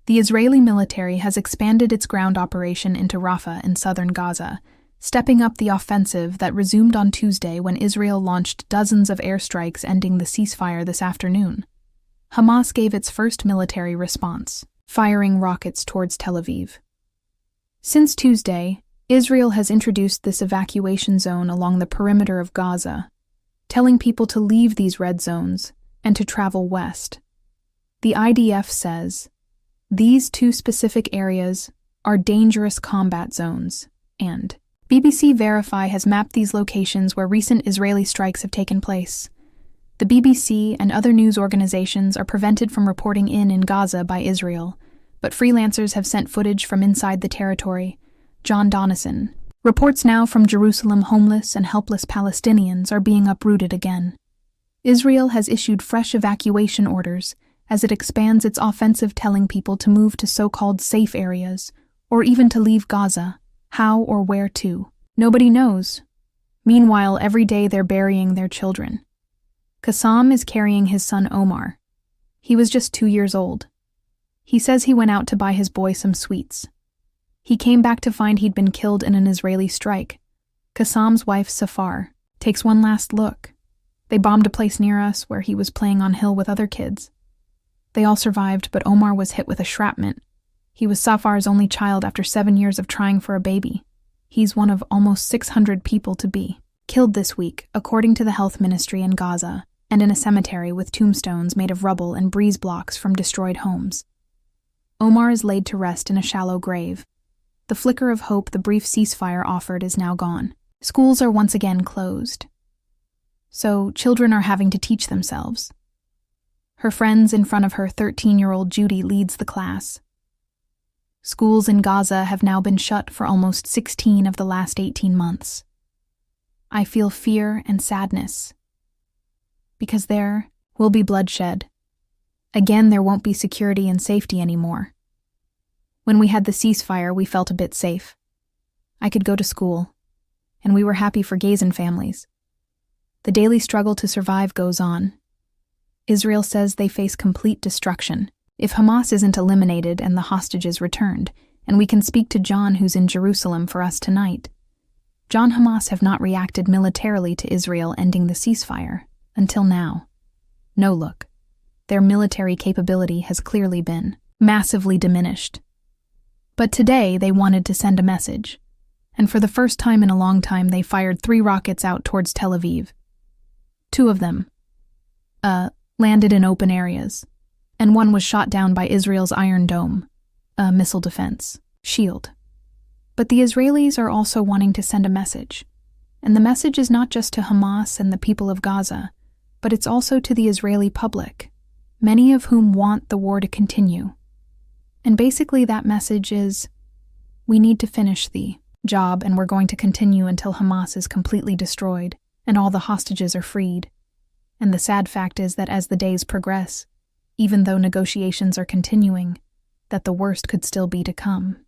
The Israeli military has expanded its ground operation into Rafah in southern Gaza, stepping up the offensive that resumed on Tuesday when Israel launched dozens of airstrikes ending the ceasefire this afternoon. Hamas gave its first military response, firing rockets towards Tel Aviv. Since Tuesday, Israel has introduced this evacuation zone along the perimeter of Gaza, telling people to leave these red zones and to travel west. The IDF says, "These two specific areas are dangerous combat zones," and BBC Verify has mapped these locations where recent Israeli strikes have taken place. The BBC and other news organizations are prevented from reporting in Gaza by Israel, but freelancers have sent footage from inside the territory. Jon Donnison reports now from Jerusalem homeless and helpless Palestinians are being uprooted again. Israel has issued fresh evacuation orders as it expands its offensive, telling people to move to so-called safe areas, or even to leave Gaza. How or where to? Nobody knows. Meanwhile, every day they're burying their children. Qassam is carrying his son Omar. He was just 2 years old. He says he went out to buy his boy some sweets. He came back to find he'd been killed in an Israeli strike. Qassam's wife, Safar, takes one last look. They bombed a place near us where he was playing on hill with other kids. They all survived, but Omar was hit with a shrapnel. He was Safar's only child after 7 years of trying for a baby. He's one of almost 600 people to be killed this week, according to the health ministry in Gaza, and in a cemetery with tombstones made of rubble and breeze blocks from destroyed homes. Omar is laid to rest in a shallow grave. The flicker of hope the brief ceasefire offered is now gone. Schools are once again closed. So children are having to teach themselves. Her friends in front of her 13-year-old Judy leads the class. Schools in Gaza have now been shut for almost 16 of the last 18 months. I feel fear and sadness, because there will be bloodshed. Again, there won't be security and safety anymore. When we had the ceasefire, we felt a bit safe. I could go to school, and we were happy for Gazan families. The daily struggle to survive goes on. Israel says they face complete destruction if Hamas isn't eliminated and the hostages returned, and we can speak to Jon, who's in Jerusalem, for us tonight. Jon, Hamas have not reacted militarily to Israel ending the ceasefire, until now. No, look. Their military capability has clearly been massively diminished. But today they wanted to send a message, and for the first time in a long time they fired 3 rockets out towards Tel Aviv. 2 of them landed in open areas, and 1 was shot down by Israel's Iron Dome, a missile defense shield. But the Israelis are also wanting to send a message, and the message is not just to Hamas and the people of Gaza, but it's also to the Israeli public, many of whom want the war to continue. And basically that message is, we need to finish the job, and we're going to continue until Hamas is completely destroyed and all the hostages are freed. And the sad fact is that as the days progress, even though negotiations are continuing, that the worst could still be to come.